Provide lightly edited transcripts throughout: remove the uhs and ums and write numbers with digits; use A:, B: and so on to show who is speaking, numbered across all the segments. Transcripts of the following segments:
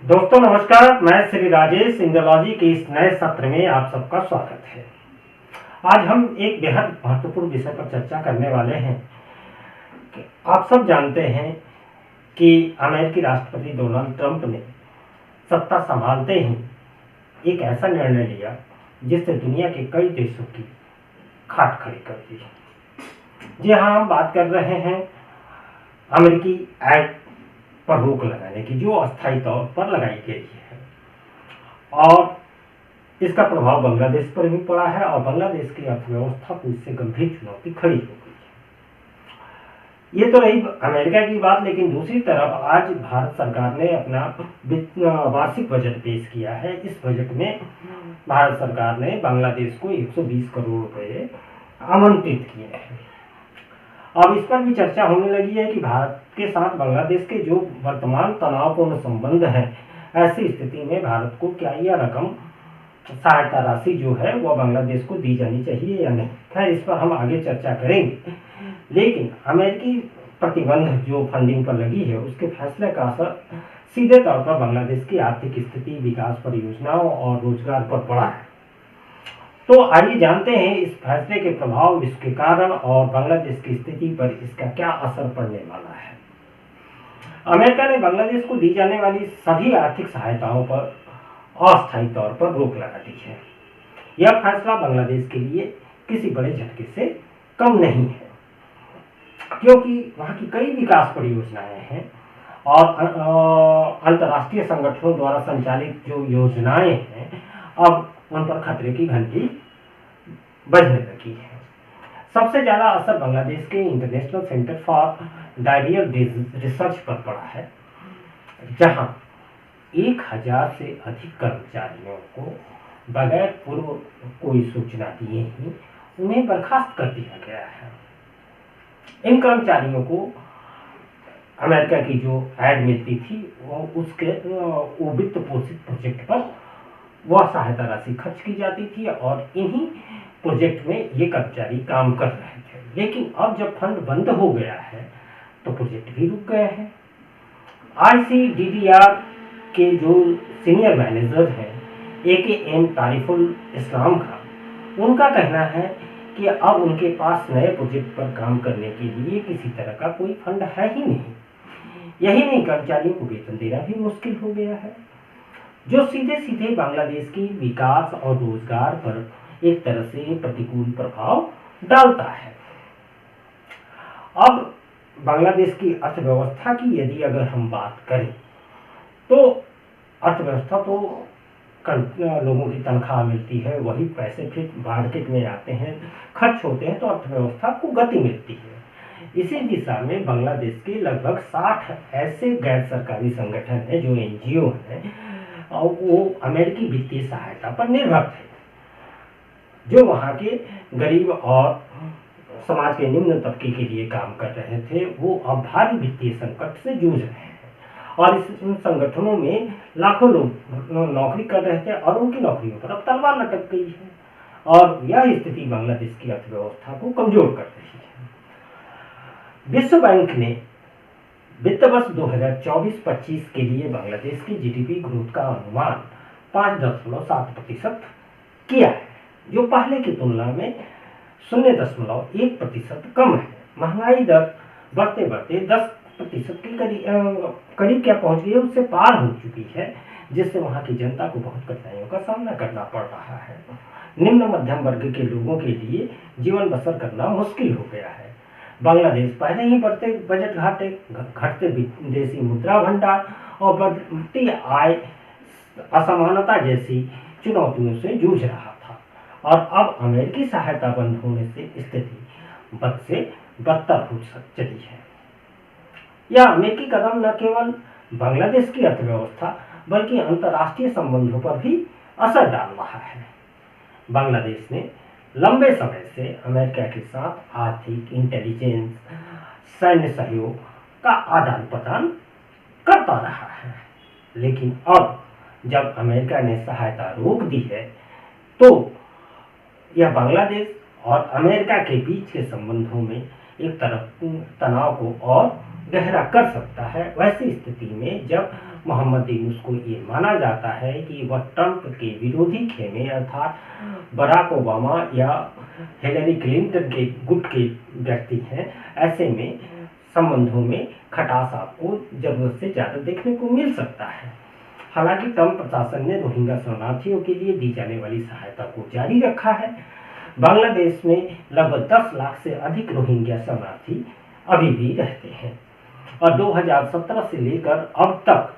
A: दोस्तों नमस्कार, मैं श्री राजेश इंडियोलॉजी के इस नए सत्र में आप सबका स्वागत है। आज हम एक बेहद महत्वपूर्ण विषय पर चर्चा करने वाले हैं कि आप सब जानते हैं कि अमेरिकी राष्ट्रपति डोनाल्ड ट्रंप ने सत्ता संभालते ही एक ऐसा निर्णय लिया जिससे दुनिया के कई देशों की खाट खड़ी कर दी। जी हाँ, हम बात कर रहे हैं अमेरिकी एक्ट पर रोक लगाने की, जो अस्थायी तौर पर लगाई गई है और इसका प्रभाव बांग्लादेश पर भी पड़ा है और बांग्लादेश की अर्थव्यवस्था को इससे गंभीर चुनौती खड़ी हो गई है। ये तो रही अमेरिका की बात, लेकिन दूसरी तरफ आज भारत सरकार ने अपना वार्षिक बजट पेश किया है। इस बजट में भारत सरकार ने बांग्लादेश को 120 करोड़ रुपए आवंटित किए हैं। अब इस पर भी चर्चा होने लगी है कि भारत के साथ बांग्लादेश के जो वर्तमान तनावपूर्ण संबंध हैं, ऐसी स्थिति में भारत को क्या यह रकम सहायता राशि जो है वह बांग्लादेश को दी जानी चाहिए या नहीं। खैर, इस पर हम आगे चर्चा करेंगे, लेकिन अमेरिकी प्रतिबंध जो फंडिंग पर लगी है उसके फैसले का असर सीधे तौर पर बांग्लादेश की आर्थिक स्थिति, विकास परियोजनाओं और रोजगार पर पड़ा है। तो आइए जानते हैं इस फैसले के प्रभाव, इसके कारण और बांग्लादेश की स्थिति पर इसका क्या असर पड़ने वाला है। अमेरिका ने बांग्लादेश को दी जाने वाली सभी आर्थिक सहायताओं पर अस्थायी तौर पर रोक लगा दी है। यह फैसला बांग्लादेश के लिए किसी बड़े झटके से कम नहीं है, क्योंकि वहां की कई विकास परियोजनाएं हैं और अंतर्राष्ट्रीय संगठनों द्वारा संचालित जो योजनाएं हैं, अब उन पर खतरे की घंटी बजने लगी है। सबसे ज्यादा असर बांग्लादेश के international centre for diarrhoeal research पर पड़ा है, जहां 1000 से अधिक कर्मचारियों को बगैर पूर्व कोई सूचना दिए ही उन्हें बर्खास्त कर दिया गया है। इन कर्मचारियों को अमेरिका की जो एड मिलती थी वो वित्त पोषित प्रोजेक्ट पर वह सहायता राशि खर्च की जाती थी और इन्हीं प्रोजेक्ट में ये कर्मचारी काम कर रहे थे। लेकिन अब जब फंड बंद हो गया है तो प्रोजेक्ट भी रुक गए हैं। ICDDR के जो सीनियर मैनेजर हैं AKM तारिफुल इस्लाम खान, उनका कहना है कि अब उनके पास नए प्रोजेक्ट पर काम करने के लिए किसी तरह का कोई फंड है ही नहीं। यही नहीं, कर्मचारियों को वेतन देना भी मुश्किल हो गया है, जो सीधे सीधे बांग्लादेश की विकास और रोजगार पर एक तरह से प्रतिकूल प्रभाव डालता है। अब बांग्लादेश की अर्थव्यवस्था की यदि अगर हम बात करें तो अर्थव्यवस्था तो लोगों की तनख्वाह मिलती है, वही पैसे फिर मार्केट में आते हैं, खर्च होते हैं, तो अर्थव्यवस्था को गति मिलती है। इसी दिशा में बांग्लादेश के लगभग 60 ऐसे गैर सरकारी संगठन हैं जो NGO हैं और वो अमेरिकी वित्तीय सहायता पर निर्भर थे, जो वहाँ के गरीब और समाज के निम्न तबके के लिए काम कर रहे थे। वो अब भारी वित्तीय संकट से जूझ रहे हैं और इन संगठनों में लाखों लोग नौकरी कर रहे थे और उनकी नौकरियों पर अब तलवार लटक गई है और यह स्थिति बांग्लादेश की अर्थव्यवस्था को कमजोर कर रही है। विश्व बैंक ने वित्त वर्ष 2024-25 के लिए बांग्लादेश की GDP ग्रोथ का अनुमान 5.7% किया है, जो पहले की तुलना में 0.1% कम है। महंगाई दर बढ़ते बढ़ते 10% के करीब क्या पहुंच गई है, उससे पार हो चुकी है, जिससे वहां की जनता को बहुत कठिनाइयों का सामना करना पड़ रहा है। निम्न मध्यम वर्ग के लोगों के लिए जीवन बसर करना मुश्किल हो गया है। बांग्लादेश पहले ही बढ़ते बजट घटते विदेशी मुद्रा भंडार और बढ़ती आय असमानता जैसी चुनौतियों से जूझ रहा था और अब अमेरिकी सहायता बंद होने से स्थिति बद से बदतर हो चली है। यह अमेरिकी कदम न केवल बांग्लादेश की अर्थव्यवस्था बल्कि अंतर्राष्ट्रीय संबंधों पर भी असर डाल रहा है। बांग्लादेश ने लंबे समय से अमेरिका के साथ आर्थिक, इंटेलिजेंस, सैन्य सहयोग का आदान प्रदान करता रहा है, लेकिन अब जब अमेरिका ने सहायता रोक दी है तो यह बांग्लादेश और अमेरिका के बीच के संबंधों में एक तरफ तनाव को और गहरा कर सकता है। वैसी स्थिति में जब मोहम्मद यूनुस को ये माना जाता है कि वह ट्रंप के विरोधी खेमे अर्थात बराक ओबामा या हिलरी क्लिंटन के गुट के व्यक्ति हैं, ऐसे में संबंधों में खटास आपको जरूरत से ज़्यादा देखने को मिल सकता है। हालांकि ट्रंप प्रशासन ने रोहिंग्या शरणार्थियों के लिए दी जाने वाली सहायता को जारी रखा है। बांग्लादेश में लगभग 10 लाख से अधिक रोहिंग्या शरणार्थी अभी भी रहते हैं और 2017 से लेकर अब तक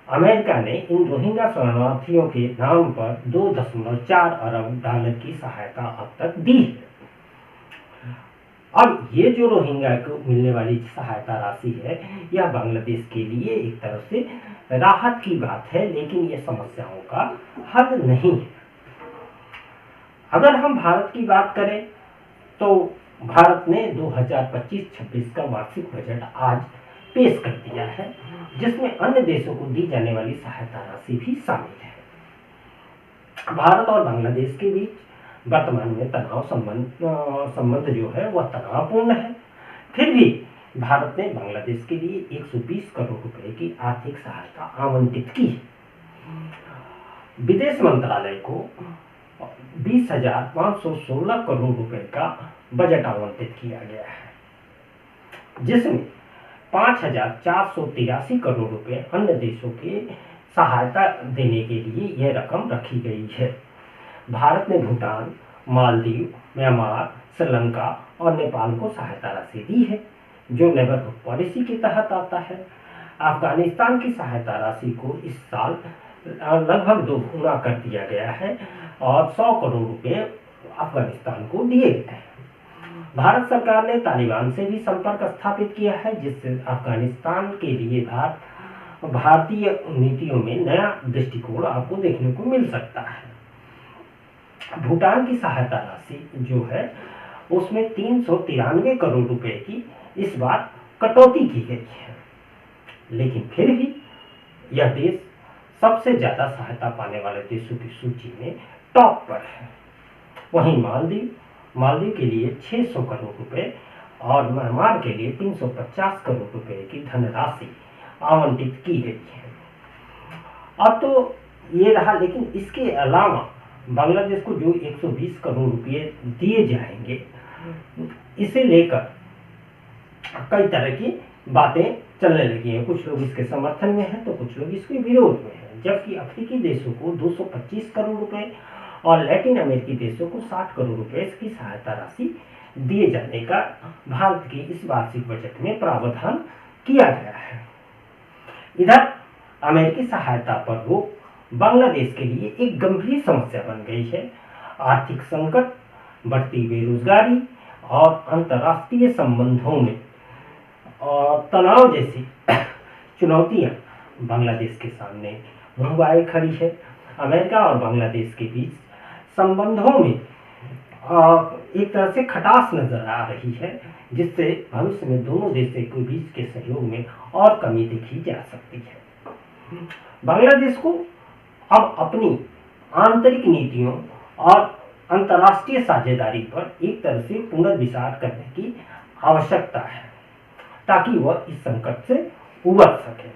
A: अमेरिका ने इन रोहिंग्या शरणार्थियों के नाम पर 2.4 अरब डॉलर की सहायता अब तक दी है। अब ये जो रोहिंग्या को मिलने वाली सहायता राशि है, यह बांग्लादेश के लिए एक तरफ से राहत की बात है, लेकिन ये समस्याओं का हल नहीं है। अगर हम भारत की बात करें तो भारत ने 2025-26 का वार्षिक बजट आज पेश कर दिया है, जिसमें अन्य देशों को दी जाने वाली सहायता राशि भी शामिल है। भारत और बांग्लादेश के बीच वर्तमान में संबंध जो है वह तनावपूर्ण है। फिर भी भारत ने बांग्लादेश के लिए 120 करोड़ रुपए की आर्थिक सहायता आवंटित की है। विदेश मंत्रालय को 20,516 करोड़ रुपए का बजट आवंटित किया गया है, जिसमें 5,483 करोड़ रुपए अन्य देशों के सहायता देने के लिए यह रकम रखी गई है। भारत ने भूटान, मालदीव, म्यांमार, श्रीलंका और नेपाल को सहायता राशि दी है, जो नेबरहुड पॉलिसी के तहत आता है। अफगानिस्तान की सहायता राशि को इस साल लगभग दोगुना कर दिया गया है और 100 करोड़ रुपए अफगानिस्तान को दिए गए हैं। भारत सरकार ने तालिबान से भी संपर्क स्थापित किया है, जिससे अफगानिस्तान के लिए भारतीय नीतियों में नया दृष्टिकोण आपको देखने को मिल सकता है। भूटान की सहायता राशि जो है उसमें 393 करोड़ रुपए की इस बार कटौती की गई है, लेकिन फिर भी यह देश सबसे ज्यादा सहायता पाने वाले देशों की सूची में टॉप पर है। वहीं मालदीव के लिए 600 करोड़ रुपए और म्यांमार के लिए 350 करोड़ रुपए की धनराशि आवंटित की गई है। अब तो ये रहा, लेकिन इसके अलावा बांग्लादेश को जो 120 करोड़ रुपए दिए जाएंगे, इसे लेकर कई तरह की बातें चलने लगी हैं। कुछ लोग इसके समर्थन में हैं तो कुछ लोग इसके विरोध में हैं। जबकि अफ्रीकी देशों को 225 करोड़ रुपए और लैटिन अमेरिकी देशों को 60 करोड़ रुपए की सहायता राशि दिए जाने का भारत के इस वार्षिक बजट में प्रावधान किया गया है। इधर अमेरिकी सहायता पर रोक बांग्लादेश के लिए एक गंभीर समस्या बन गई है। आर्थिक संकट, बढ़ती बेरोजगारी और अंतर्राष्ट्रीय संबंधों में तनाव जैसी चुनौतियां बांग्लादेश के सामने मुंह बाए खड़ी है। अमेरिका और बांग्लादेश के बीच संबंधों में एक तरह से खटास नजर आ रही है, जिससे भविष्य में दोनों देशों के बीच के सहयोग में और कमी देखी जा सकती है। बांग्लादेश को अब अपनी आंतरिक नीतियों और अंतर्राष्ट्रीय साझेदारी पर एक तरह से पुनर्विचार करने की आवश्यकता है, ताकि वह इस संकट से उबर सके।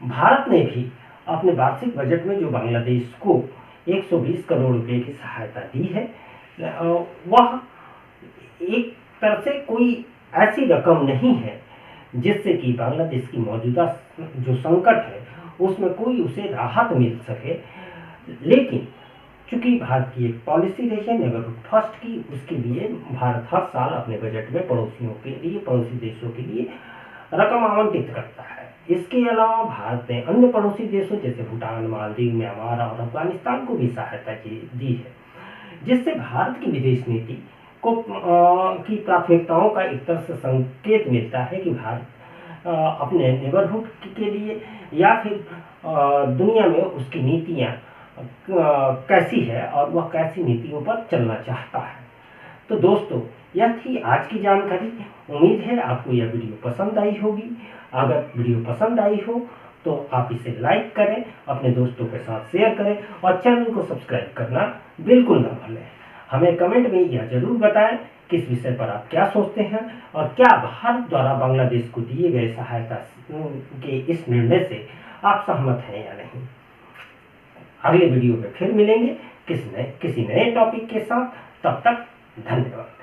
A: भारत ने भी अपने वार्षिक बजट में जो बांग्लादेश को 120 करोड़ रुपए की सहायता दी है, वह एक तरह से कोई ऐसी रकम नहीं है जिससे कि बांग्लादेश की मौजूदा जो संकट है उसमें कोई उसे राहत मिल सके। लेकिन चूंकि भारत की एक पॉलिसी रही है नेबरहुड फर्स्ट की, उसके लिए भारत हर साल अपने बजट में पड़ोसी देशों के लिए रकम आवंटित करता है। इसके अलावा भारत ने अन्य पड़ोसी देशों जैसे भूटान, मालदीव, म्यांमार और अफगानिस्तान को भी सहायता दी है, जिससे भारत की विदेश नीति को की प्राथमिकताओं का एक तरह से संकेत मिलता है कि भारत अपने नेबरहुड के लिए या फिर दुनिया में उसकी नीतियां कैसी है और वह कैसी नीतियों पर चलना चाहता है। तो दोस्तों, यह थी आज की जानकारी। उम्मीद है आपको यह वीडियो पसंद आई होगी। अगर वीडियो पसंद आई हो तो आप इसे लाइक करें, अपने दोस्तों के साथ शेयर करें और चैनल को सब्सक्राइब करना बिल्कुल न भूलें। हमें कमेंट में यह जरूर बताएं किस विषय पर आप क्या सोचते हैं और क्या भारत द्वारा बांग्लादेश को दिए गए सहायता के इस निर्णय से आप सहमत हैं या नहीं। अगले वीडियो में फिर मिलेंगे किसी नए टॉपिक के साथ। तब तक धन्यवाद।